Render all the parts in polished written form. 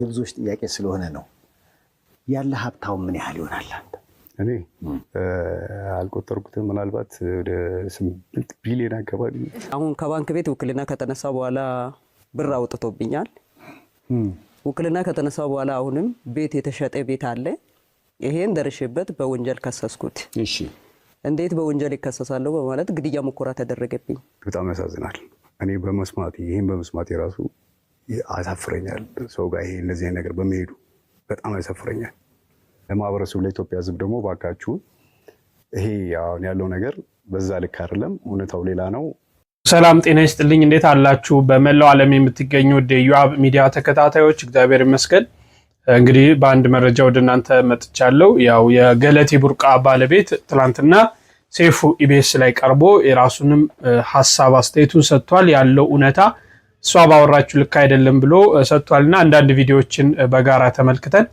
የብዙዎች ጥያቄ ስለሆነ ነው። ያለ ሀብታው ምን ያህል ይሆናል አንተ? እኔ አልቆጠርኩትም፣ ምናልባት ወደ 8 ቢሊዮን አካባቢ። አሁን ከባንክ ቤት ውክልና ከተነሳ በኋላ ብር አውጥቶብኛል። ውክልና ከተነሳ በኋላ አሁንም ቤት የተሸጠ ቤት አለ። ይሄን ደርሼበት በወንጀል ከሰስኩት። እሺ እንዴት በወንጀል ይከሰሳለሁ በማለት ግድያ ሙከራ ተደረገብኝ። በጣም ያሳዝናል። እኔ በመስማት ይሄን በመስማት የራሱ አሳፍረኛል። ሰው ጋር ይሄ እንደዚህ ነገር በመሄዱ በጣም ያሳፍረኛል። ለማህበረሰቡ ለኢትዮጵያ ሕዝብ ደግሞ ባካችሁ ይሄ አሁን ያለው ነገር በዛ ልክ አይደለም፣ እውነታው ሌላ ነው። ሰላም ጤና ይስጥልኝ። እንዴት አላችሁ? በመላው ዓለም የምትገኙ የዩአብ ሚዲያ ተከታታዮች እግዚአብሔር ይመስገን። እንግዲህ በአንድ መረጃ ወደ እናንተ መጥቻለሁ። ያው የገለቴ ቡርቃ ባለቤት ትላንትና ሰይፉ ኢቢኤስ ላይ ቀርቦ የራሱንም ሐሳብ አስተያየቱን ሰጥቷል። ያለው እውነታ እሷ ባወራችሁ ልክ አይደለም ብሎ ሰጥቷልና አንዳንድ ቪዲዮዎችን በጋራ ተመልክተን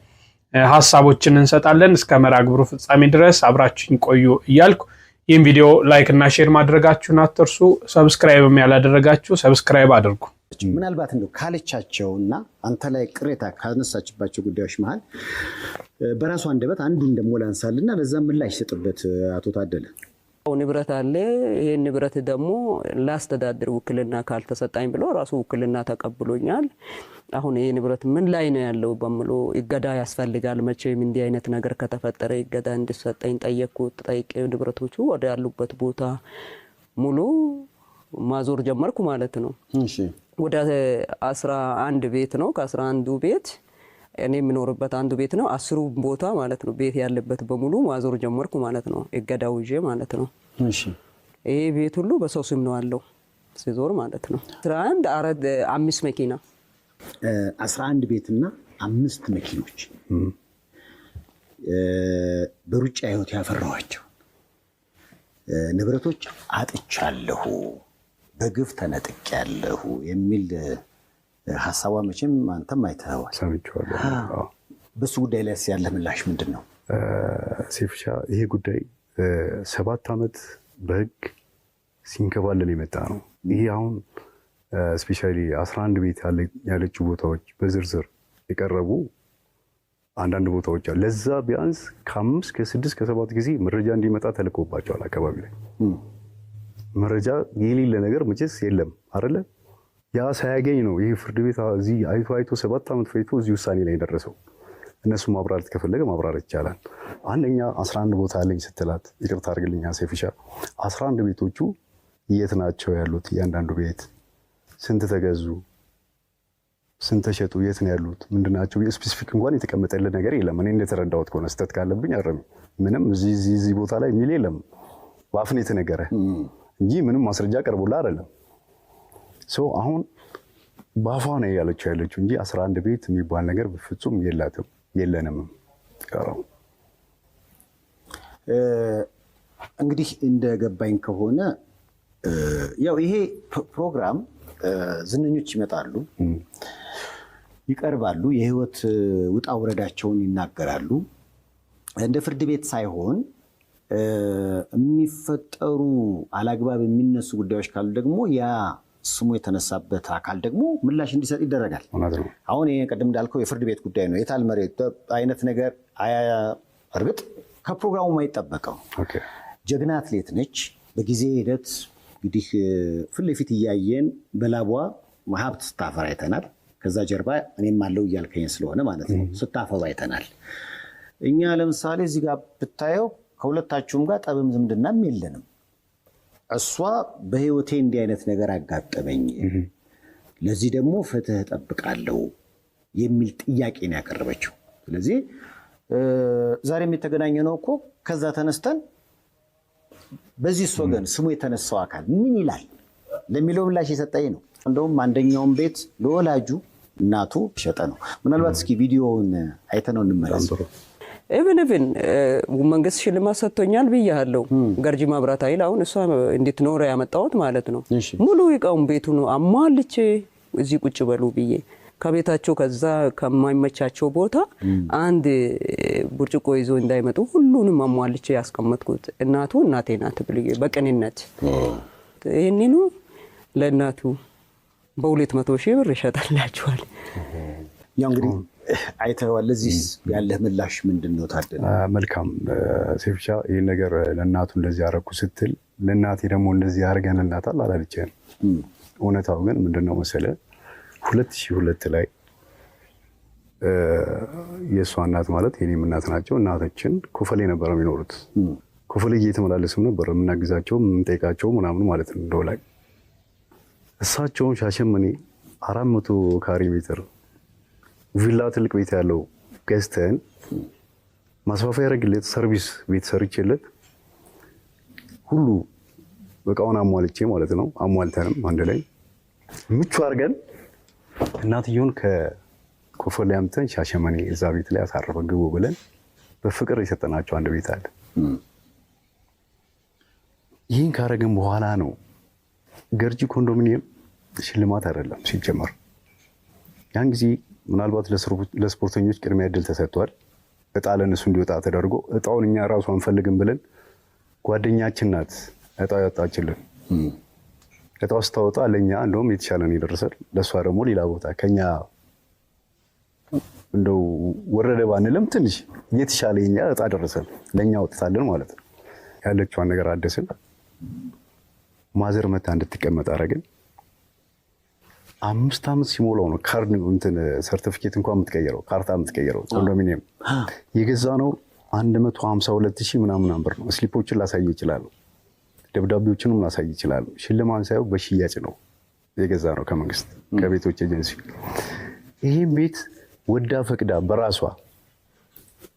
ሐሳቦችን እንሰጣለን። እስከ መርሃ ግብሩ ፍጻሜ ድረስ አብራችሁን ቆዩ እያልኩ ይህን ቪዲዮ ላይክ እና ሼር ማድረጋችሁን አትርሱ። ሰብስክራይብም ያላደረጋችሁ ሰብስክራይብ አድርጉ። ምናልባት እንደው ካለቻቸውና አንተ ላይ ቅሬታ ካነሳችባቸው ጉዳዮች መሃል በራሱ አንደበት አንዱን ደሞ ላንሳልና ለዛ ምላሽ ሰጥበት። አቶ ታደለ ንብረት አለ። ይሄን ንብረት ደግሞ ላስተዳድር ውክልና ካልተሰጣኝ ብሎ ራሱ ውክልና ተቀብሎኛል። አሁን ይሄ ንብረት ምን ላይ ነው ያለው በሚሉ ይገዳ ያስፈልጋል። መቼም እንዲህ አይነት ነገር ከተፈጠረ ይገዳ እንዲሰጠኝ ጠየቅኩት። ጠይቄ ንብረቶቹ ወደ ያሉበት ቦታ ሙሉ ማዞር ጀመርኩ ማለት ነው። እሺ ወደ 11 ቤት ነው። ከ11ዱ ቤት እኔ የምኖርበት አንዱ ቤት ነው። 10 ቦታ ማለት ነው ቤት ያለበት በሙሉ ማዞር ጀመርኩ ማለት ነው። እገዳው ይዤ ማለት ነው። እሺ ይሄ ቤት ሁሉ በሰው ስም ነው ያለው ሲዞር ማለት ነው። 5 መኪና 11 ቤትና 5 መኪኖች በሩጫ ህይወት ያፈራኋቸው ንብረቶች አጥቻለሁ፣ በግፍ ተነጥቄያለሁ የሚል ሐሳቧ መቼም አንተም አይተኸዋል። ሰምቼዋለሁ። በሱ ጉዳይ ላይ ያለ ምላሽ ምንድን ነው? ሴፍሻ ይሄ ጉዳይ 7 ዓመት በህግ ሲንከባለል የመጣ ነው። ይሄ አሁን ስፔሻሊ 11 ቤት ያለችው ቦታዎች በዝርዝር የቀረቡ አንዳንድ ቦታዎች አሉ። ለዛ ቢያንስ ከ5 ከ6 ከ7 ጊዜ መረጃ እንዲመጣ ተልኮባቸዋል። አካባቢ ላይ መረጃ የሌለ ነገር መቼስ የለም አይደለ? ያ ሳያገኝ ነው ይሄ ፍርድ ቤት እዚህ አይቶ 7 ዓመት ፈይቶ እዚህ ውሳኔ ላይ ደረሰው። እነሱ ማብራራት ከፈለገ ማብራራት ይቻላል። አንደኛ 11 ቦታ አለኝ ስትላት ይቅርታ አድርግልኛ ሴፍሻ 11 ቤቶቹ የት ናቸው ያሉት? እያንዳንዱ ቤት ስንት ተገዙ፣ ስንት ተሸጡ፣ የት ነው ያሉት፣ ምንድናቸው? ስፔሲፊክ እንኳን የተቀመጠልን ነገር የለም። እኔ እንደተረዳሁት ከሆነ ስህተት ካለብኝ አረም ምንም እዚህ ቦታ ላይ የሚል የለም። በአፍን የተነገረ እንጂ ምንም ማስረጃ ቀርቦላ አይደለም። አሁን ባፏ ነው ያለችው እንጂ 11 ቤት የሚባል ነገር በፍጹም የላትም የለንም። እንግዲህ እንደገባኝ ከሆነ ያው ይሄ ፕሮግራም ዝነኞች ይመጣሉ፣ ይቀርባሉ፣ የህይወት ውጣ ውረዳቸውን ይናገራሉ። እንደ ፍርድ ቤት ሳይሆን የሚፈጠሩ አላግባብ የሚነሱ ጉዳዮች ካሉ ደግሞ ያ ስሙ የተነሳበት አካል ደግሞ ምላሽ እንዲሰጥ ይደረጋል። አሁን ይሄ ቀደም እንዳልከው የፍርድ ቤት ጉዳይ ነው። የታል መሬት አይነት ነገር እርግጥ ከፕሮግራሙ የማይጠበቀው ጀግና አትሌት ነች። በጊዜ ሂደት እንግዲህ ፊት ለፊት እያየን በላቧ ሀብት ስታፈራ አይተናል። ከዛ ጀርባ እኔም አለው እያልከኝ ስለሆነ ማለት ነው ስታፈባ አይተናል። እኛ ለምሳሌ እዚህ ጋር ብታየው ከሁለታችሁም ጋር ጠብም ዝምድናም የለንም። እሷ በህይወቴ እንዲህ አይነት ነገር አጋጠመኝ፣ ለዚህ ደግሞ ፍትህ እጠብቃለሁ የሚል ጥያቄ ነው ያቀረበችው። ስለዚህ ዛሬም የተገናኘነው እኮ ከዛ ተነስተን በዚህ ወገን ስሙ የተነሳው አካል ምን ይላል ለሚለው ምላሽ የሰጠኝ ነው። እንደውም አንደኛውን ቤት ለወላጁ እናቱ ሸጠ ነው። ምናልባት እስኪ ቪዲዮውን አይተነው እንመለስ። ኢቭን መንግስት ሽልማት ሰጥቶኛል ብያለሁ። ገርጂ ማብራት ኃይል አሁን እሷ እንድትኖር ያመጣሁት ማለት ነው። ሙሉ ይቃውን ቤቱ ነው አሟልቼ እዚህ ቁጭ በሉ ብዬ ከቤታቸው ከዛ ከማይመቻቸው ቦታ አንድ ብርጭቆ ይዞ እንዳይመጡ ሁሉንም አሟልቼ ያስቀመጥኩት እናቱ እናቴ ናት ብዬ በቅንነት ይሄንኑ ለእናቱ በ200,000 ብር ይሸጣላችኋል። ያው እንግዲህ አይተኸዋል። ለዚህ ያለህ ምላሽ ምንድን ነው ታደለ? መልካም ሴፍሻ፣ ይህን ነገር ለእናቱ እንደዚህ ያደረኩ ስትል ለእናቴ ደግሞ እንደዚህ ያደርገንላታል አላለችም። እውነታው ግን ምንድነው መሰለህ 2002 ላይ የእሷ እናት ማለት የኔም እናት ናቸው። እናቶችን ኮፈሌ ነበር የሚኖሩት። ኮፈሌ እየተመላለስም ነበር የምናግዛቸው የምንጠይቃቸው ምናምን ማለት ነው። እንደው ላይ እሳቸውን ሻሸመኔ 400 ካሬ ሜትር ቪላ ትልቅ ቤት ያለው ገዝተን ማስፋፊያ ያደረግለት ሰርቪስ ቤት ሰርቼለት ሁሉ በቃውን አሟልቼ ማለት ነው። አሟልተንም አንድ ላይ ምቹ አድርገን እናትየውን ከኮፈሌ አምጥተን ሻሸመኔ እዛ ቤት ላይ አሳረፈ ግቡ ብለን በፍቅር የሰጠናቸው አንድ ቤት አለ። ይህን ካረግን በኋላ ነው ገርጂ ኮንዶሚኒየም ሽልማት አይደለም ሲጀመር። ያን ጊዜ ምናልባት ለስፖርተኞች ቅድሚያ እድል ተሰጥቷል። እጣ ለእነሱ እንዲወጣ ተደርጎ እጣውን እኛ ራሱ አንፈልግም ብለን ጓደኛችን ናት እጣ ያወጣችልን። እጣው ስታወጣ ለእኛ እንደውም የተሻለን ይደርሳል፣ ለእሷ ደግሞ ሌላ ቦታ ከኛ እንደው ወረደ ባንልም ትንሽ የተሻለ የኛ እጣ ደረሰን፣ ለእኛ ወጥታለን ማለት ነው። ያለችዋን ነገር አደስን። ማዘር መታ እንድትቀመጥ አደረግን። 5 ዓመት ሲሞላው ነው ካርድ እንትን ሰርቲፊኬት እንኳን የምትቀየረው ካርታ የምትቀየረው። ኮንዶሚኒየም የገዛ ነው 152,000 ምናምን ብር ነው። ስሊፖችን ላሳይ ይችላሉ፣ ደብዳቤዎችንም ላሳይ ይችላሉ። ሽልማን ሳይው በሽያጭ ነው የገዛ ነው ከመንግስት ከቤቶች ኤጀንሲ። ይህም ቤት ወዳ ፈቅዳ በራሷ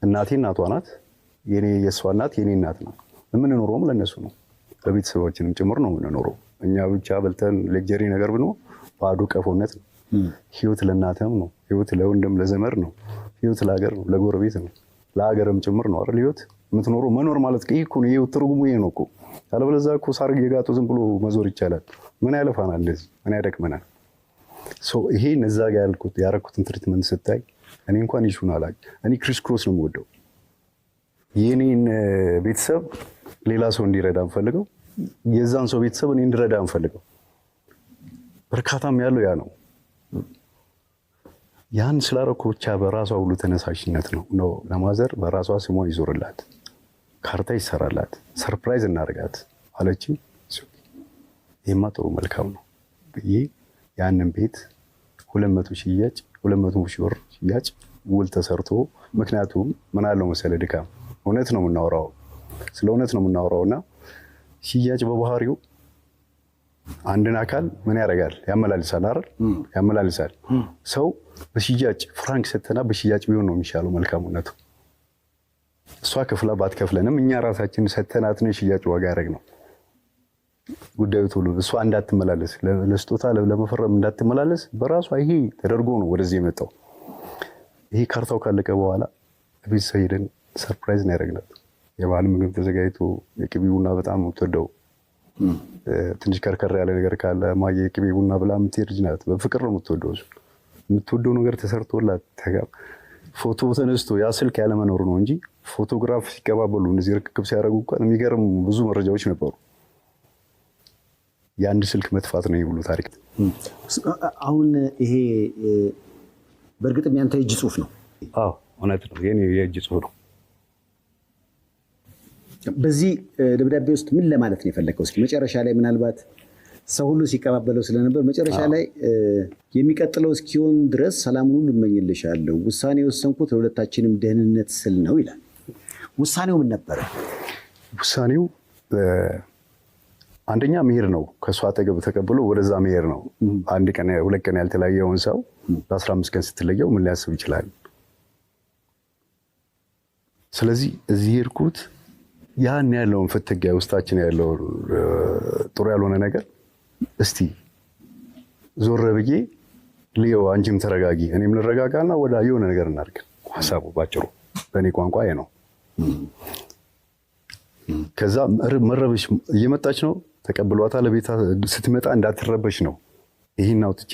እናቴ እናቷ ናት፣ የኔ የሷ እናት የኔ እናት ነው። የምንኖረውም ለነሱ ነው፣ ለቤተሰባችንም ጭምር ነው የምንኖረው። እኛ ብቻ በልተን ሌክጀሪ ነገር ብኖ ባዶ ቀፎነት ነው። ህይወት ለእናትም ነው፣ ህይወት ለወንድም ለዘመድ ነው፣ ህይወት ለሀገር ነው፣ ለጎረቤት ነው፣ ለሀገርም ጭምር ነው አይደል? ህይወት የምትኖረው መኖር ማለት ይሄ እኮ ነው። የህይወት ትርጉሙ ይሄ ነው እኮ። አለበለዚያ እኮ ሳር እየጋጡ ዝም ብሎ መዞር ይቻላል። ምን ያለፋናል? እንደዚህ ምን ያደክመናል? ይሄ እዛ ጋር ያደረኩትን ትሪትመንት ስታይ እኔ እንኳን ይሹን አላውቅ። እኔ ክሪስ ክሮስ ነው የምወደው። የኔን ቤተሰብ ሌላ ሰው እንዲረዳ እንፈልገው፣ የዛን ሰው ቤተሰብ እኔ እንዲረዳ እንፈልገው። በርካታም ያለው ያ ነው። ያን ስላደረኩ ብቻ በራሷ ሁሉ ተነሳሽነት ነው ለማዘር በራሷ ስሟ ይዞርላት፣ ካርታ ይሰራላት፣ ሰርፕራይዝ እናደርጋት አለችኝ። ይሄማ ጥሩ መልካም ነው ብዬ ያንን ቤት 200 ሽያጭ 200 ሺህ ብር ሽያጭ ውል ተሰርቶ። ምክንያቱም ምን አለው መሰለ ድካም እውነት ነው የምናወራው፣ ስለ እውነት ነው የምናወራውና ሽያጭ በባህሪው አንድን አካል ምን ያደርጋል? ያመላልሳል አይደል? ያመላልሳል። ሰው በሽያጭ ፍራንክ ሰተና በሽያጭ ቢሆን ነው የሚሻለው መልካሙነቱ። እሷ ክፍላ ባትከፍለንም እኛ ራሳችን ሰተናት ነው የሽያጭ ዋጋ ያደረግነው። ጉዳዩ ቶሎ እሷ እንዳትመላለስ ለስጦታ ለመፈረም እንዳትመላለስ በራሷ ይሄ ተደርጎ ነው ወደዚህ የመጣው። ይሄ ካርታው ካለቀ በኋላ ቤተሰብ ሄደን ሰርፕራይዝ ነው ያደረግናት። የባህል ምግብ ተዘጋጅቶ የቅቤ ቡና በጣም የምትወደው ትንሽ ከርከር ያለ ነገር ካለ ማየ የቅቤ ቡና ብላ የምትሄድ ልጅ ናት። በፍቅር ነው የምትወደው ነገር ተሰርቶላት ፎቶ ተነስቶ ያ ስልክ ያለመኖሩ ነው እንጂ ፎቶግራፍ ሲቀባበሉ እንደዚህ ርክክብ ሲያደርጉ እንኳን የሚገርም ብዙ መረጃዎች ነበሩ። የአንድ ስልክ መጥፋት ነው የሁሉ ታሪክ። አሁን ይሄ በእርግጥም ያንተ የእጅ ጽሁፍ ነው? አዎ እውነት ነው፣ የኔ የእጅ ጽሁፍ ነው። በዚህ ደብዳቤ ውስጥ ምን ለማለት ነው የፈለገው? እስኪ መጨረሻ ላይ ምናልባት ሰው ሁሉ ሲቀባበለው ስለነበር መጨረሻ ላይ የሚቀጥለው እስኪሆን ድረስ ሰላሙን ሁሉ እመኝልሻለሁ፣ ውሳኔ የወሰንኩት ለሁለታችንም ደህንነት ስል ነው ይላል። ውሳኔው ምን ነበረ? ውሳኔው አንደኛ መሄድ ነው። ከእሷ አጠገብ ተቀብሎ ወደዛ መሄድ ነው። አንድ ቀን 2 ቀን ያልተለያየውን ሰው ለ15 ቀን ስትለየው ምን ሊያስብ ይችላል? ስለዚህ እዚህ ሄድኩት ያን ያለውን ፍትጊያ ውስጣችን ያለው ጥሩ ያልሆነ ነገር እስቲ ዞር ብዬ ልየው፣ አንቺም ተረጋጊ እኔም ልረጋጋና ወደ የሆነ ነገር እናድርግ። ሀሳቡ ባጭሩ በእኔ ቋንቋ ይሄ ነው። ከዛ መረበሽ እየመጣች ነው፣ ተቀብሏታል። ቤታ ስትመጣ እንዳትረበሽ ነው ይሄን አውጥቼ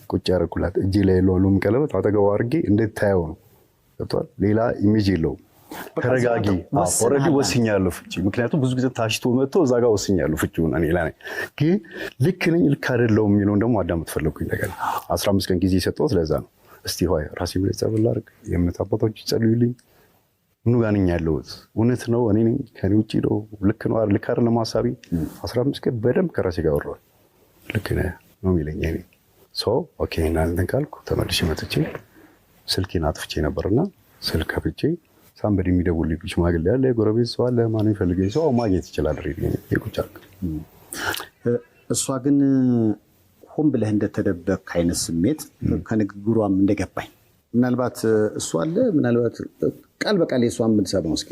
ቁጭ ያደረኩላት። እጄ ላይ ያለውን ቀለበት አጠገቧ አድርጌ እንድታየው ነው። ገብቷል? ሌላ ኢሜጅ የለውም። ተረጋጊ። ኦልሬዲ ወስኛለሁ ፍቺ። ምክንያቱም ብዙ ጊዜ ታሽቶ መጥቶ እዛ ጋር ወስኛለሁ ፍቺውን። እኔ ላይ ግን ልክ ነኝ ልክ አይደለሁም የሚለውን ደግሞ አዳምጥ ፈለኩኝ። ነገር 15 ቀን ጊዜ የሰጠሁት ለዛ ነው። እስቲ ሆይ ራሴ ላይ ጸበል አድርግ፣ የእምነት አባቶች ይጸልዩልኝ። ምን ጋር ነኝ ያለሁት? እውነት ነው እኔ ነኝ? ከኔ ውጪ ነው? ልክ ነው ልክ አይደለም ሐሳቤ? 15 ቀን በደንብ ከራሴ ጋር ወራው። ልክ ነህ ነው የሚለኝ እኔ ኦኬ እና እንትን ካልኩ ተመልሼ መጥቼ ስልኬን አጥፍቼ ነበርና ስልክ ከፍቼ ሳምበዲ የሚደውልልኝ ሽማግሌ ያለ የጎረቤት ሰው አለ ማን ይፈልገኝ ሰው ማግኘት ይችላል ሬዲዮ ይቁጫል። እሷ ግን ሆን ብለህ እንደተደበቅ አይነት ስሜት ከንግግሯም እንደገባኝ ምናልባት እሷ አለ ምናልባት ቃል በቃል የሷን ብንሰማው እስኪ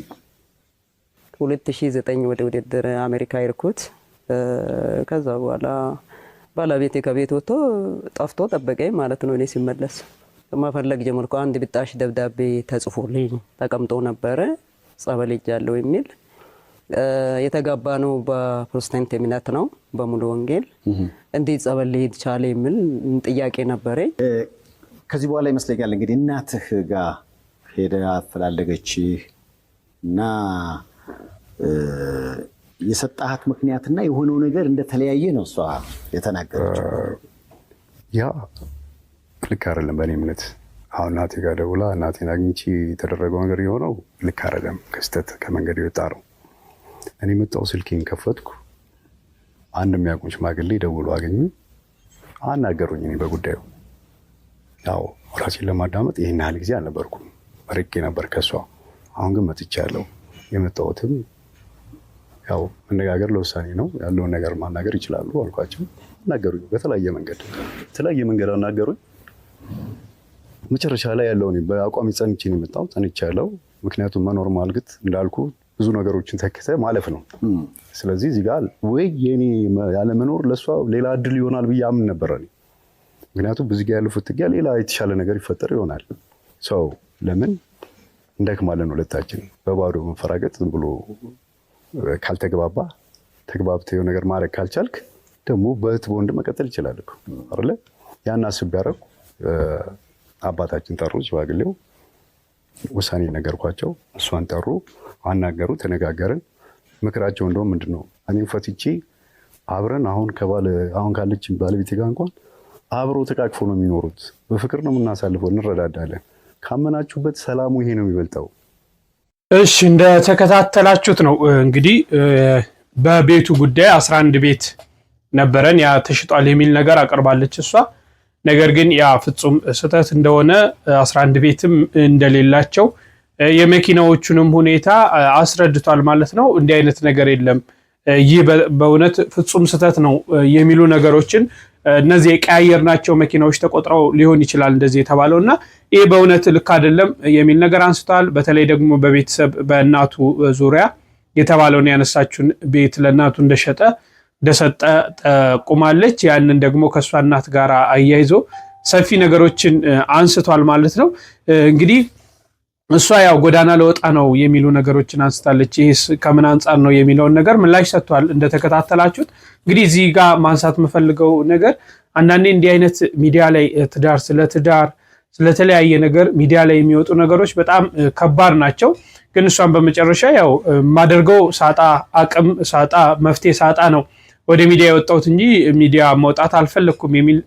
2009 ወደ ውድድር አሜሪካ ይርኩት ከዛ በኋላ ባለቤቴ ከቤት ወጥቶ ጠፍቶ ጠበቀኝ ማለት ነው። እኔ ሲመለስ ማፈለግ ጀመርኩ። አንድ ብጣሽ ደብዳቤ ተጽፎልኝ ተቀምጦ ነበረ ጸበል ሄጃለሁ የሚል የተጋባ ነው በፕሮቴስታንት እምነት ነው በሙሉ ወንጌል እንዴት ጸበል ሊሄድ ቻለ የሚል ጥያቄ ነበረኝ። ከዚህ በኋላ ይመስለኛል እንግዲህ እናትህ ጋር ሄደ አፈላለገች እና የሰጣሃት ምክንያትና የሆነው ነገር እንደተለያየ ነው እሷ የተናገረችው። ያ ልክ አይደለም በእኔ እምነት። አሁን እናቴ ጋር ደውላ እናቴን አግኝቼ የተደረገው ነገር የሆነው ልክ አይደለም፣ ከስተት ከመንገድ የወጣ ነው። እኔ መጣሁ፣ ስልኬን ከፈትኩ፣ አንድ የሚያውቁኝ ሽማግሌ ደውሎ አገኙ፣ አናገሩኝ። እኔ በጉዳዩ ያው ራሴን ለማዳመጥ ይህን ያህል ጊዜ አልነበርኩም፣ ርቄ ነበር ከሷ። አሁን ግን መጥቻለሁ። የመጣሁትም ያው መነጋገር ለውሳኔ ነው፣ ያለውን ነገር ማናገር ይችላሉ አልኳቸው። አናገሩኝ፣ በተለያየ መንገድ አናገሩኝ። መጨረሻ ላይ ያለውን በአቋም ጸንቼ ነው የመጣሁት። ጸንቻለሁ፣ ምክንያቱም መኖር ማልግት እንዳልኩ ብዙ ነገሮችን ተክተ ማለፍ ነው። ስለዚህ እዚህ ጋር ወይ የኔ ያለመኖር ለሷ ሌላ እድል ይሆናል ብዬ አምን ነበር እኔ። ምክንያቱም ብዙ ጋር ያለው ፍትጊያ ሌላ የተሻለ ነገር ይፈጠር ይሆናል። ሰው ለምን እንደክማለን ሁለታችን በባዶ መፈራገጥ ዝም ብሎ ካልተግባባ ተግባብተው ነገር ማድረግ ካልቻልክ ደግሞ በእህት በወንድ መቀጠል ይችላል እኮ አይደለ? ያን አስቤ ያደረኩ አባታችን ጠሩ፣ ሽማግሌው ውሳኔ ነገርኳቸው። እሷን ጠሩ፣ አናገሩ፣ ተነጋገርን። ምክራቸው እንደውም ምንድነው እኔም ፈትቼ አብረን አሁን ካለችን ባለቤቴ ጋር እንኳን አብሮ ተቃቅፎ ነው የሚኖሩት፣ በፍቅር ነው የምናሳልፈው፣ እንረዳዳለን። ካመናችሁበት ሰላሙ ይሄ ነው የሚበልጠው። እሺ እንደተከታተላችሁት ነው እንግዲህ በቤቱ ጉዳይ 11 ቤት ነበረን፣ ያ ተሽጧል የሚል ነገር አቀርባለች እሷ። ነገር ግን ያ ፍጹም ስህተት እንደሆነ 11 ቤትም እንደሌላቸው የመኪናዎቹንም ሁኔታ አስረድቷል ማለት ነው። እንዲህ አይነት ነገር የለም፣ ይህ በእውነት ፍጹም ስህተት ነው የሚሉ ነገሮችን እነዚህ የቀያየርናቸው መኪናዎች ተቆጥረው ሊሆን ይችላል እንደዚህ የተባለው እና ይህ በእውነት ልክ አይደለም የሚል ነገር አንስቷል። በተለይ ደግሞ በቤተሰብ በእናቱ ዙሪያ የተባለውን ያነሳችውን ቤት ለእናቱ እንደሰጠ ጠቁማለች። ያንን ደግሞ ከእሷ እናት ጋር አያይዞ ሰፊ ነገሮችን አንስቷል ማለት ነው። እንግዲህ እሷ ያው ጎዳና ለወጣ ነው የሚሉ ነገሮችን አንስታለች። ይህስ ከምን አንጻር ነው የሚለውን ነገር ምላሽ ሰጥቷል እንደተከታተላችሁት። እንግዲህ እዚህ ጋር ማንሳት የምፈልገው ነገር አንዳንዴ እንዲህ አይነት ሚዲያ ላይ ትዳር ስለተለያየ ነገር ሚዲያ ላይ የሚወጡ ነገሮች በጣም ከባድ ናቸው። ግን እሷን በመጨረሻ ያው ማደርገው አቅም ሳጣ መፍትሄ ሳጣ ነው ወደ ሚዲያ የወጣሁት እንጂ ሚዲያ መውጣት አልፈለኩም የሚል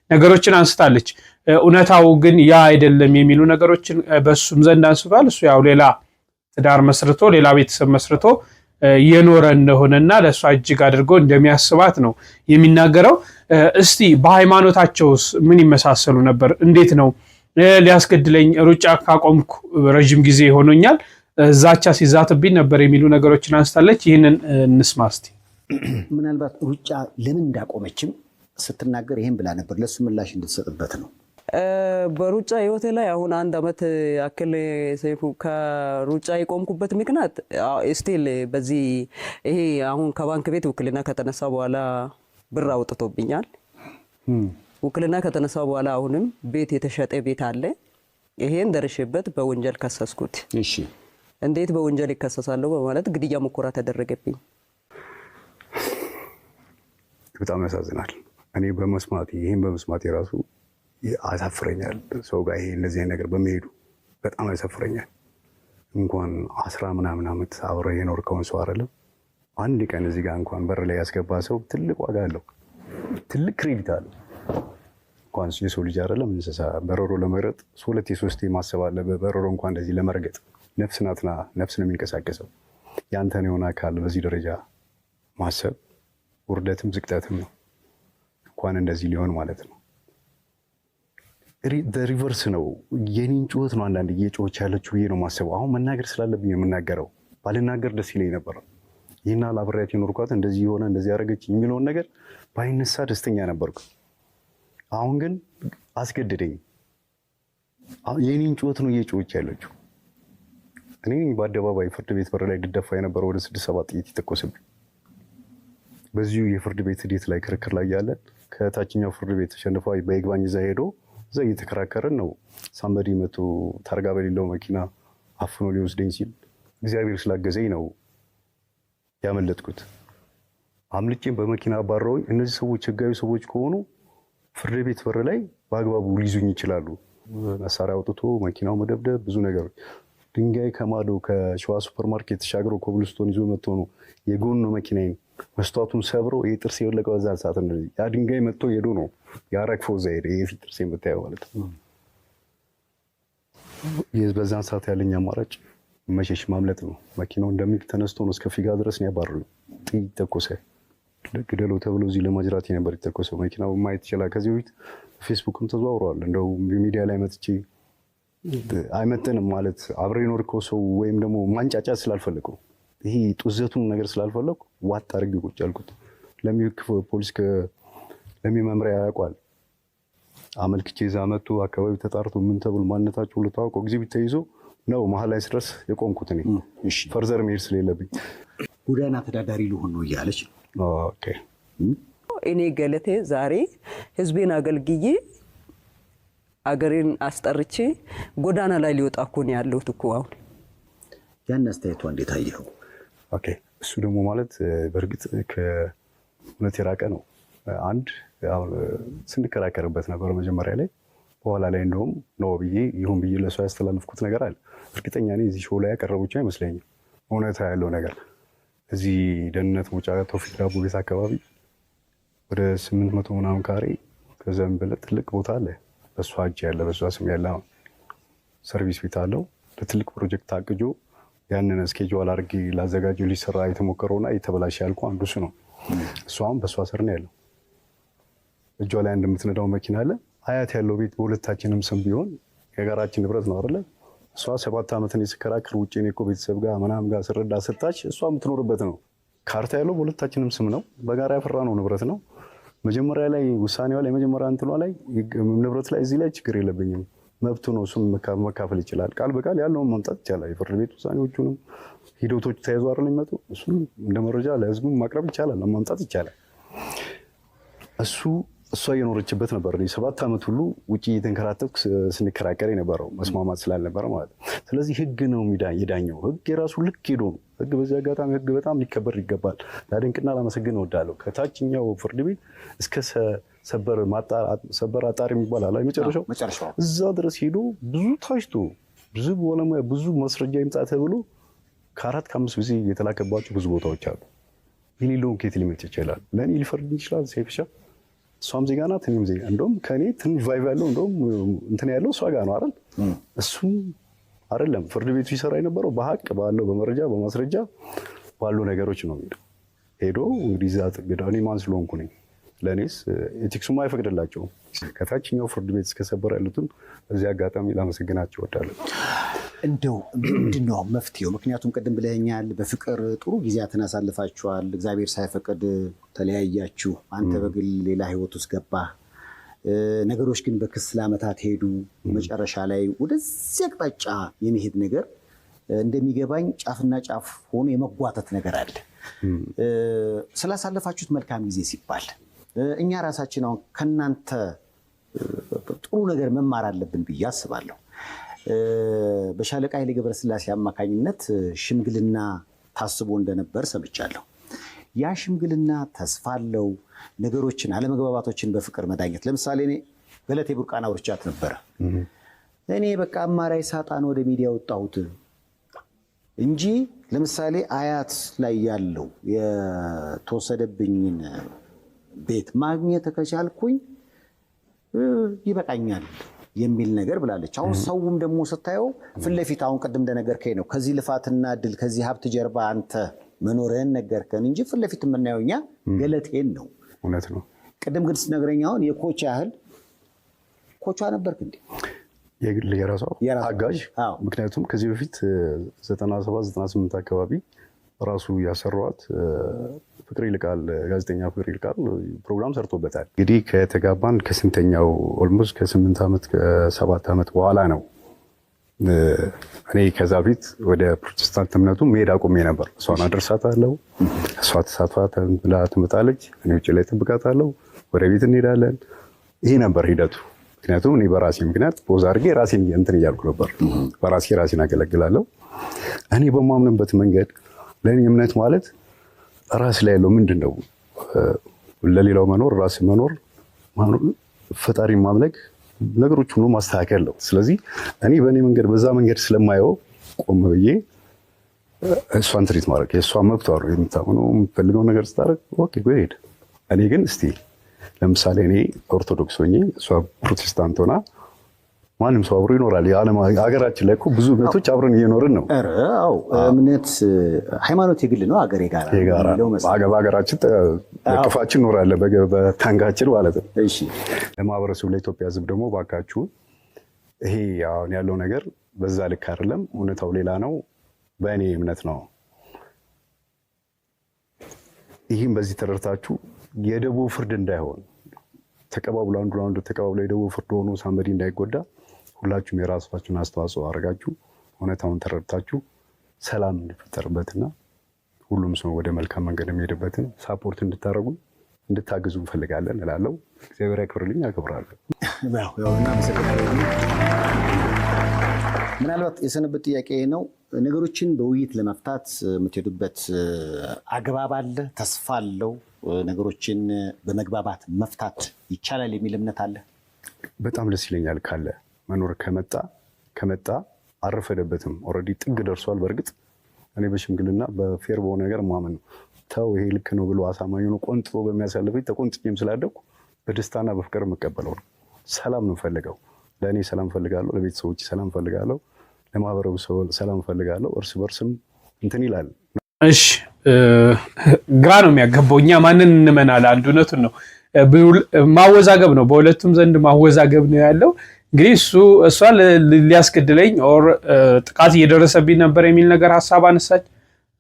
ነገሮችን አንስታለች። እውነታው ግን ያ አይደለም የሚሉ ነገሮችን በሱም ዘንድ አንስቷል። እሱ ያው ሌላ ትዳር መስርቶ ሌላ ቤተሰብ መስርቶ የኖረ እንደሆነና ለእሷ እጅግ አድርጎ እንደሚያስባት ነው የሚናገረው። እስቲ በሃይማኖታቸውስ ምን ይመሳሰሉ ነበር? እንዴት ነው ሊያስገድለኝ ሩጫ ካቆምኩ ረጅም ጊዜ ሆኖኛል፣ ዛቻ ሲዛትብኝ ነበር የሚሉ ነገሮችን አንስታለች። ይህንን እንስማ እስቲ። ምናልባት ሩጫ ለምን እንዳቆመችም ስትናገር ይሄን ብላ ነበር። ለሱ ምላሽ እንድትሰጥበት ነው። በሩጫ ህይወቴ ላይ አሁን 1 ዓመት ያክል ሰይፉ ከሩጫ የቆምኩበት ምክንያት ስቲል በዚህ ይሄ አሁን ከባንክ ቤት ውክልና ከተነሳ በኋላ ብር አውጥቶብኛል። ውክልና ከተነሳ በኋላ አሁንም ቤት የተሸጠ ቤት አለ። ይሄን ደርሼበት በወንጀል ከሰስኩት። እሺ እንዴት በወንጀል ይከሰሳለሁ በማለት ግድያ ሙከራ ተደረገብኝ። በጣም ያሳዝናል። እኔ ይሄን በመስማት የራሱ አሳፍረኛል። ሰው ጋር ይሄ እንደዚህ ነገር በመሄዱ በጣም ያሳፍረኛል። እንኳን 10 ምናምን ዓመት አብረህ የኖርከውን ሰው አይደለም አንድ ቀን እዚህ ጋር እንኳን በር ላይ ያስገባ ሰው ትልቅ ዋጋ አለው፣ ትልቅ ክሬዲት አለው። እንኳን የሰው ልጅ አይደለም እንስሳ በረሮ ለመረጥ 2-3 ማሰብ አለ። በረሮ እንኳን እንደዚህ ለመርገጥ ነፍስ ናትና ነፍስ ነው የሚንቀሳቀሰው። ያንተን የሆነ አካል በዚህ ደረጃ ማሰብ ውርደትም ዝቅጠትም ነው። እንኳን እንደዚህ ሊሆን ማለት ነው። ሪቨርስ ነው። የኔን ጩኸት ነው አንዳንድ እየጮኸች ያለችው ብዬ ነው ማሰበው። አሁን መናገር ስላለብኝ ነው የምናገረው። ባልናገር ደስ ይለኝ ነበር። ይህና ላብሬያት የኖርኳት እንደዚህ የሆነ እንደዚህ ያደረገች የሚለውን ነገር ባይነሳ ደስተኛ ነበርኩ። አሁን ግን አስገድደኝ። የኔን ጩኸት ነው እየጮኸች ያለችው። እኔ በአደባባይ ፍርድ ቤት በር ላይ ድደፋ የነበረው ወደ 6-7 ጥይት ይተኮስብኝ። በዚሁ የፍርድ ቤት ሂደት ላይ ክርክር ላይ ያለን ከታችኛው ፍርድ ቤት ተሸንፏ በይግባኝ እዛ ሄዶ እዛ እየተከራከረን ነው። ሳምበዲ መቶ ታርጋ በሌለው መኪና አፍኖ ሊወስደኝ ሲል እግዚአብሔር ስላገዘኝ ነው ያመለጥኩት። አምልጬም በመኪና አባረውኝ። እነዚህ ሰዎች ህጋዊ ሰዎች ከሆኑ ፍርድ ቤት በር ላይ በአግባቡ ሊይዙኝ ይችላሉ። መሳሪያ አውጥቶ መኪናው መደብደብ፣ ብዙ ነገሮች። ድንጋይ ከማዶ ከሸዋ ሱፐርማርኬት ተሻግሮ ኮብልስቶን ይዞ መጥቶ ነው የጎን መኪናዬን መስታወቱን ሰብሮ የጥርስ የወለቀው በዛን ሰዓት ነው። ያ ድንጋይ መጥቶ ሄዶ ነው ያረግፈው እዛ ሄደ። የፊት ጥርስ የምታየው ማለት ነው። በዛን ሰዓት ያለኝ አማራጭ መሸሽ ማምለጥ ነው። መኪናው እንደሚል ተነስቶ ነው እስከ ፊጋ ድረስ ነው ያባረሩኝ። ጥይት ተኮሰ። ግደለው ተብሎ እዚህ ለማጅራት ነበር የተኮሰው። መኪናው ማየት ይችላል። ከዚህ በፊት ፌስቡክም ተዘዋውረዋል። እንደው ሚዲያ ላይ መጥቼ አይመጥንም ማለት አብሬ ኖርከው ሰው ወይም ደግሞ ማንጫጫት ስላልፈለገው ይሄ ጡዘቱን ነገር ስላልፈለኩ ዋጥ አድርጌ ቁጭ አልኩት። ፖሊስ ለሚመምሪያ ያውቋል። አመልክቼ እዛ መጥቶ አካባቢ ተጣርቶ ምን ተብሎ ማንነታቸው ሁሉ ታውቆ ኤግዚቢት ተይዞ ነው መሀል ላይ ስድረስ የቆምኩት። እኔ ፈርዘር መሄድ ስለሌለብኝ ጎዳና ተዳዳሪ ልሆን ነው እያለች ነው። ኦኬ እኔ ገለቴ ዛሬ ህዝቤን አገልግዬ አገሬን አስጠርቼ ጎዳና ላይ ሊወጣ እኮ ነው ያለሁት እኮ አሁን። ያን አስተያየቷ እንዴት አየኸው? ኦኬ እሱ ደግሞ ማለት በእርግጥ ከእውነት የራቀ ነው። አንድ ስንከራከርበት ነበር መጀመሪያ ላይ። በኋላ ላይ እንደውም ነው ብዬ ይሁን ብዬ ለሷ ያስተላልፍኩት ነገር አለ። እርግጠኛ ነኝ እዚህ ሾው ላይ ያቀረቡት አይመስለኝም። እውነታ ያለው ነገር እዚህ ደህንነት መውጫ ቶፊቅ ዳቦ ቤት አካባቢ ወደ 800 ምናምን ካሬ ከዛም በላይ ትልቅ ቦታ አለ። በሷ እጅ ያለ በሷ ስም ያለ ሰርቪስ ቤት አለው። ለትልቅ ፕሮጀክት ታቅጆ ያንን ስኬጁል አድርጌ ላዘጋጀው ሊሰራ የተሞከረውና የተበላሸ ያልኩ አንዱ እሱ ነው። እሷም በሷ ስር ነው ያለው። እጇ ላይ እንደምትነዳው መኪና አለ። አያት ያለው ቤት በሁለታችንም ስም ቢሆን የጋራችን ንብረት ነው አይደለ? እሷ 7 ዓመትን የስከራከር ውጪ ነው እኮ ቤተሰብ ጋር ምናምን ጋር ስረዳ ሰጣች። እሷ የምትኖርበት ነው። ካርታ ያለው በሁለታችንም ስም ነው። በጋራ ያፈራነው ንብረት ነው። መጀመሪያ ላይ ውሳኔዋ ላይ መጀመሪያ እንትኗ ላይ ንብረት ላይ እዚህ ላይ ችግር የለብኝም መብቱ ነው። እሱም መካፈል ይችላል። ቃል በቃል ያለውን ማምጣት ይቻላል። የፍርድ ቤት ውሳኔዎቹንም ሂደቶች ተያይዞ አይደል የሚመጡ እሱም እንደ መረጃ ለህዝቡ ማቅረብ ይቻላል፣ ማምጣት ይቻላል። እሷ እየኖረችበት ነበር። 7 ዓመት ሁሉ ውጪ እየተንከራተትኩ ስንከራከር የነበረው መስማማት ስላልነበረ ማለት ነው። ስለዚህ ህግ ነው የዳኘው። ህግ የራሱ ልክ ሄዶ ነው። ህግ በዚህ አጋጣሚ ህግ በጣም ሊከበር ይገባል። ላደንቅና ላመሰግን እወዳለሁ። ከታችኛው ፍርድ ቤት እስከ ሰበር አጣሪ የሚባል አለ መጨረሻው እዛ ድረስ ሄዶ ብዙ ታሽቶ ብዙ ባለሙያ ብዙ ማስረጃ ይምጣ ተብሎ ከ4-5 ጊዜ የተላከባቸው ብዙ ቦታዎች አሉ። የሌለውን ከየት ሊመጭ ይችላል? ለእኔ ሊፈርድ ይችላል ሴፍሻ። እሷም ዜጋ ናት፣ እኔም ዜጋ። እንደውም ከእኔ ትንሽ ቫይቭ ያለው እንደውም እንትን ያለው እሷ ጋር ነው አይደል? እሱም አይደለም ፍርድ ቤቱ ይሰራ የነበረው በሀቅ ባለው በመረጃ በማስረጃ ባሉ ነገሮች ነው ሄዶ እንግዲህ እዛ ጥግዳ እኔ ማን ስለሆንኩ ነኝ? ለእኔስ ኤቲክሱም አይፈቅድላቸውም። ከታችኛው ፍርድ ቤት እስከ ሰበር ያሉትን በዚህ አጋጣሚ ላመሰግናቸው እወዳለሁ። እንደው ምንድን ነው መፍትሄው? ምክንያቱም ቅድም ብለኸኛል፣ በፍቅር ጥሩ ጊዜያትን አሳልፋችኋል። እግዚአብሔር ሳይፈቅድ ተለያያችሁ። አንተ በግል ሌላ ህይወት ውስጥ ገባህ። ነገሮች ግን በክስ ለዓመታት ሄዱ። መጨረሻ ላይ ወደዚህ አቅጣጫ የመሄድ ነገር እንደሚገባኝ ጫፍና ጫፍ ሆኖ የመጓተት ነገር አለ። ስላሳለፋችሁት መልካም ጊዜ ሲባል እኛ ራሳችን አሁን ከእናንተ ጥሩ ነገር መማር አለብን ብዬ አስባለሁ። በሻለቃ ኃይሌ ገብረስላሴ አማካኝነት ሽምግልና ታስቦ እንደነበር ሰምቻለሁ። ያ ሽምግልና ተስፋ አለው። ነገሮችን አለመግባባቶችን በፍቅር መዳኘት። ለምሳሌ እኔ ገለቴ ቡርቃን አውርቻት ነበረ። እኔ በቃ አማራጭ ሳጣን ወደ ሚዲያ ወጣሁት እንጂ ለምሳሌ አያት ላይ ያለው የተወሰደብኝን ቤት ማግኘት ከቻልኩኝ ይበቃኛል የሚል ነገር ብላለች። አሁን ሰውም ደግሞ ስታየው ፊት ለፊት አሁን ቅድም እንደነገርከኝ ነው ከዚህ ልፋትና ድል ከዚህ ሀብት ጀርባ አንተ መኖርህን ነገርከን እንጂ ፊት ለፊት የምናየው እኛ ገለቴን ነው። እውነት ነው። ቅድም ግን ስትነግረኝ አሁን የኮች ያህል ኮቿ ነበርክ እንዴ? የራሷ አጋዥ። ምክንያቱም ከዚህ በፊት 97 98 አካባቢ ራሱ ያሰሯት ፍቅር ይልቃል ጋዜጠኛ ፍቅር ይልቃል ፕሮግራም ሰርቶበታል። እንግዲህ ከተጋባን ከስንተኛው ኦልሞስት ከ8 ዓመት ከ7 ዓመት በኋላ ነው። እኔ ከዛ ፊት ወደ ፕሮቴስታንት እምነቱ መሄድ አቁሜ ነበር። እሷን አደርሳታለሁ፣ እሷ ተሳትፋ ብላ ትመጣለች፣ እኔ ውጭ ላይ ጠብቃታለሁ፣ ወደ ቤት እንሄዳለን። ይሄ ነበር ሂደቱ። ምክንያቱም እኔ በራሴ ምክንያት ፖዝ አድርጌ ራሴን እንትን እያልኩ ነበር። በራሴ ራሴን አገለግላለሁ። እኔ በማምንበት መንገድ ለእኔ እምነት ማለት ራስ ላይ ያለው ምንድን ነው? ለሌላው መኖር፣ ራስ መኖር፣ ፈጣሪ ማምለክ፣ ነገሮች ሁሉ ማስተካከል ነው። ስለዚህ እኔ በእኔ መንገድ በዛ መንገድ ስለማየው ቆም ብዬ እሷን ትሪት ማድረግ የእሷ መብቷ ነው። የምታምነው የምትፈልገው ነገር ስታደርግ ኦኬ ጎሄድ። እኔ ግን እስቲ ለምሳሌ እኔ ኦርቶዶክስ ሆኜ እሷ ፕሮቴስታንት ሆና ማንም ሰው አብሮ ይኖራል። የዓለም ሀገራችን ላይ እኮ ብዙ እምነቶች አብረን እየኖርን ነው። እምነት ሃይማኖት የግል ነው፣ ሀገር የጋራ ነው። በሀገራችን በቅፋችን እኖራለን፣ በታንጋችን ማለት ነው። ለማህበረሰቡ ለኢትዮጵያ ሕዝብ ደግሞ ባካችሁ ይሄ አሁን ያለው ነገር በዛ ልክ አይደለም። እውነታው ሌላ ነው። በእኔ እምነት ነው። ይህም በዚህ ተረድታችሁ የደቡብ ፍርድ እንዳይሆን ተቀባብሎ አንዱ ለአንዱ ተቀባብሎ የደቡብ ፍርድ ሆኖ ሳምበዲ እንዳይጎዳ ሁላችሁም የራሳችሁን አስተዋጽኦ አድርጋችሁ እውነታውን ተረድታችሁ ሰላም እንዲፈጠርበትና ሁሉም ሰው ወደ መልካም መንገድ የሚሄድበትን ሳፖርት እንድታደርጉ እንድታግዙ እንፈልጋለን እላለሁ። እግዚአብሔር ያክብርልኝ፣ አከብራለሁ። ምናልባት የሰነበት ጥያቄ ነው። ነገሮችን በውይይት ለመፍታት የምትሄዱበት አግባብ አለ? ተስፋ አለው? ነገሮችን በመግባባት መፍታት ይቻላል የሚል እምነት አለ? በጣም ደስ ይለኛል። ካለ መኖር ከመጣ አረፈደበትም። ኦልሬዲ ጥግ ደርሷል። በእርግጥ እኔ በሽምግልና በፌር በሆነ ነገር ማመን ነው። ተው ይሄ ልክ ነው ብሎ አሳማኝ ሆኖ ቆንጥሮ በሚያሳልፈኝ ተቆንጥጬም ስላደኩ በደስታና በፍቅር የምቀበለው ነው። ሰላም ነው ፈልገው። ለእኔ ሰላም ፈልጋለሁ፣ ለቤተሰቦች ሰላም ፈልጋለሁ፣ ለማህበረሰቡ ሰላም ፈልጋለሁ። እርስ በርስም እንትን ይላል። እሺ ግራ ነው የሚያገባው። እኛ ማንን እንመናል? አንድ እውነቱን ነው፣ ማወዛገብ ነው። በሁለቱም ዘንድ ማወዛገብ ነው ያለው። እንግዲህ እሷ ሊያስገድለኝ ኦር ጥቃት እየደረሰብኝ ነበር የሚል ነገር ሀሳብ አነሳች።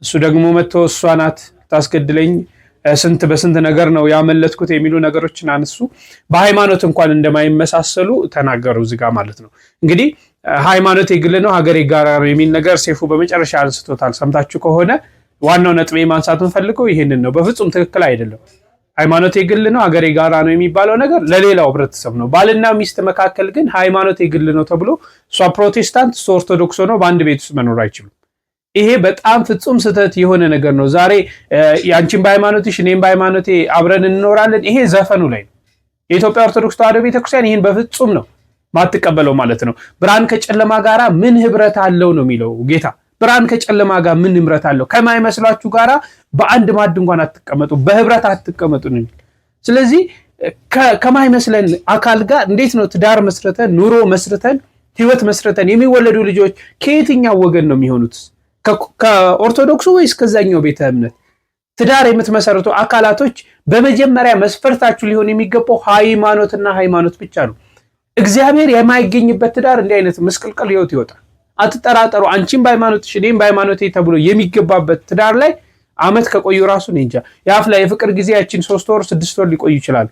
እሱ ደግሞ መጥቶ እሷ ናት ታስገድለኝ፣ በስንት ነገር ነው ያመለጥኩት የሚሉ ነገሮችን አነሱ። በሃይማኖት እንኳን እንደማይመሳሰሉ ተናገሩ እዚህ ጋር ማለት ነው። እንግዲህ ሃይማኖት የግል ነው፣ ሀገር የጋራ ነው የሚል ነገር ሴፉ በመጨረሻ አንስቶታል። ሰምታችሁ ከሆነ ዋናው ነጥቤ ማንሳት ፈልገው ይሄንን ነው። በፍጹም ትክክል አይደለም። ሃይማኖት የግል ነው፣ ሀገር የጋራ ነው የሚባለው ነገር ለሌላው ህብረተሰብ ነው። ባልና ሚስት መካከል ግን ሃይማኖት የግል ነው ተብሎ እሷ ፕሮቴስታንት እሱ ኦርቶዶክስ ሆነው በአንድ ቤት ውስጥ መኖር አይችሉም። ይሄ በጣም ፍጹም ስህተት የሆነ ነገር ነው። ዛሬ ያንቺን በሃይማኖትሽ እኔም በሃይማኖቴ አብረን እንኖራለን፣ ይሄ ዘፈኑ ላይ ነው። የኢትዮጵያ ኦርቶዶክስ ተዋሕዶ ቤተክርስቲያን ይህን በፍጹም ነው ማትቀበለው ማለት ነው። ብርሃን ከጨለማ ጋራ ምን ህብረት አለው ነው የሚለው ጌታ። ብርሃን ከጨለማ ጋር ምን ህብረት አለው? ከማይመስላችሁ ጋራ በአንድ ማዕድ እንኳን አትቀመጡ፣ በህብረት አትቀመጡ ነው። ስለዚህ ከማይመስለን አካል ጋር እንዴት ነው ትዳር መስርተን ኑሮ መስርተን ህይወት መስርተን የሚወለዱ ልጆች ከየትኛው ወገን ነው የሚሆኑት? ከኦርቶዶክሱ ወይስ ከዛኛው ቤተ እምነት? ትዳር የምትመሰርቱ አካላቶች በመጀመሪያ መስፈርታችሁ ሊሆን የሚገባው ሃይማኖትና ሃይማኖት ብቻ ነው። እግዚአብሔር የማይገኝበት ትዳር እንዲህ አይነት ምስቅልቅል ህይወት ይወጣል። አትጠራጠሩ። አንቺም በሃይማኖትሽ እኔም በሃይማኖቴ ተብሎ የሚገባበት ትዳር ላይ አመት ከቆዩ ራሱ ነው እንጃ የአፍላ የፍቅር ጊዜያችን 3 ወር 6 ወር ሊቆዩ ይችላል።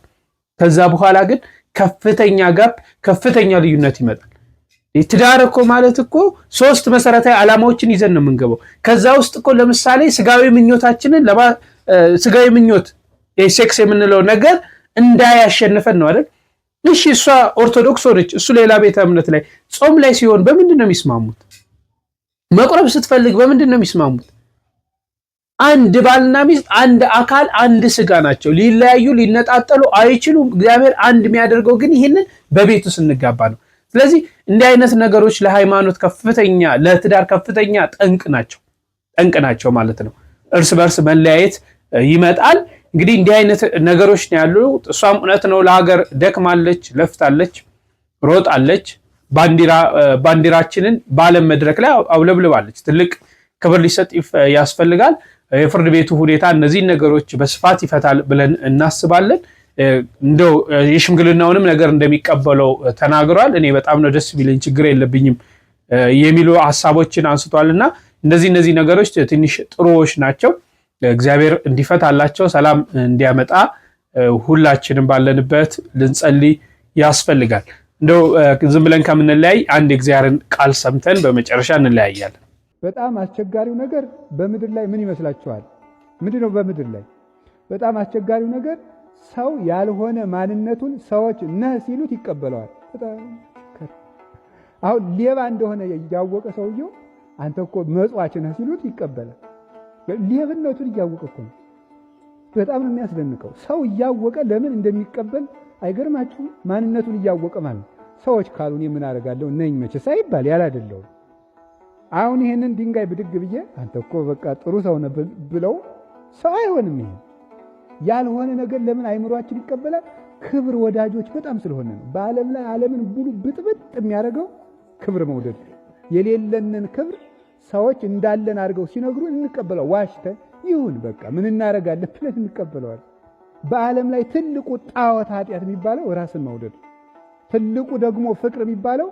ከዛ በኋላ ግን ከፍተኛ ጋፕ ከፍተኛ ልዩነት ይመጣል። ትዳር እኮ ማለት እኮ 3 መሰረታዊ ዓላማዎችን ይዘን ነው የምንገባው። ከዛ ውስጥ እኮ ለምሳሌ ስጋዊ ምኞታችንን ስጋዊ ምኞት ሴክስ የምንለው ነገር እንዳያሸንፈን ነው አይደል? እሺ እሷ ኦርቶዶክስ ሆነች፣ እሱ ሌላ ቤተ እምነት ላይ ጾም ላይ ሲሆን በምንድን ነው የሚስማሙት? መቁረብ ስትፈልግ በምንድን ነው የሚስማሙት? አንድ ባልና ሚስት አንድ አካል አንድ ስጋ ናቸው። ሊለያዩ ሊነጣጠሉ አይችሉም። እግዚአብሔር አንድ የሚያደርገው ግን ይህንን በቤቱ ስንጋባ ነው። ስለዚህ እንዲህ አይነት ነገሮች ለሃይማኖት ከፍተኛ ለትዳር ከፍተኛ ጠንቅ ናቸው ማለት ነው። እርስ በርስ መለያየት ይመጣል። እንግዲህ እንዲህ አይነት ነገሮች ነው ያሉ። እሷም እውነት ነው ለሀገር ደክማለች፣ ለፍታለች፣ ሮጣለች። ባንዲራችንን በዓለም መድረክ ላይ አውለብልባለች። ትልቅ ክብር ሊሰጥ ያስፈልጋል። የፍርድ ቤቱ ሁኔታ እነዚህን ነገሮች በስፋት ይፈታል ብለን እናስባለን። እንደው የሽምግልናውንም ነገር እንደሚቀበለው ተናግሯል። እኔ በጣም ነው ደስ ቢለኝ፣ ችግር የለብኝም የሚሉ ሀሳቦችን አንስቷልና እነዚህ ነገሮች ትንሽ ጥሩዎች ናቸው። እግዚአብሔር እንዲፈታላቸው ሰላም እንዲያመጣ ሁላችንም ባለንበት ልንጸልይ ያስፈልጋል። እንደው ዝም ብለን ከምንለያይ አንድ የእግዚአብሔርን ቃል ሰምተን በመጨረሻ እንለያያለን። በጣም አስቸጋሪው ነገር በምድር ላይ ምን ይመስላችኋል? ምንድነው በምድር ላይ በጣም አስቸጋሪው ነገር? ሰው ያልሆነ ማንነቱን ሰዎች ነህ ሲሉት ይቀበለዋል። አሁን ሌባ እንደሆነ ያወቀ ሰውየው አንተ እኮ መጽዋች ነህ ሲሉት ይቀበላል። ሌብነቱን እያወቀ እኮ ነው። በጣም ነው የሚያስደንቀው። ሰው እያወቀ ለምን እንደሚቀበል አይገርማችሁም? ማንነቱን እያወቀ ማለት ሰዎች ካሉን ምን አደርጋለሁ ነኝ መቼስ አይባል ያላደለው። አሁን ይሄንን ድንጋይ ብድግ ብዬ አንተ እኮ በቃ ጥሩ ሰው ነህ ብለው ሰው አይሆንም። ይሄ ያልሆነ ነገር ለምን አይምሯችን ይቀበላል? ክብር ወዳጆች በጣም ስለሆነ ነው። በዓለም ላይ ዓለምን ሙሉ ብጥብጥ የሚያደርገው ክብር መውደድ። የሌለንን ክብር ሰዎች እንዳለን አድርገው ሲነግሩን እንቀበለው። ዋሽተን ይሁን በቃ ምን እናደርጋለን ብለን እንቀበለዋል። በዓለም ላይ ትልቁ ጣዖት ኃጢአት የሚባለው ራስን መውደድ፣ ትልቁ ደግሞ ፍቅር የሚባለው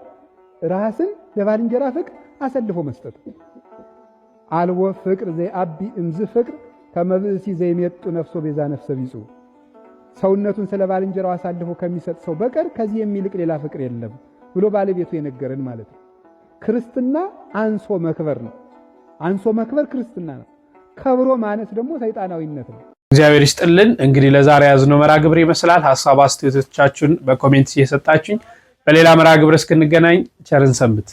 ራስን ለባልንጀራ ፍቅር አሰልፎ መስጠት። አልቦ ፍቅር ዘይአቢ እምዝ ፍቅር ከመብእሲ ዘይሜጡ ነፍሶ ቤዛ ነፍሰ ቢጹ። ሰውነቱን ስለ ባልንጀራው አሳልፎ ከሚሰጥ ሰው በቀር ከዚህ የሚልቅ ሌላ ፍቅር የለም ብሎ ባለቤቱ የነገረን ማለት ነው። ክርስትና አንሶ መክበር ነው። አንሶ መክበር ክርስትና ነው። ከብሮ ማነስ ደግሞ ሰይጣናዊነት ነው። እግዚአብሔር ይስጥልን። እንግዲህ ለዛሬ ያዝነው መርሃ ግብር ይመስላል። ሐሳብ አስተያየቶቻችሁን በኮሜንት እየሰጣችሁኝ በሌላ መርሃ ግብር እስክንገናኝ ቸርን ሰንብት።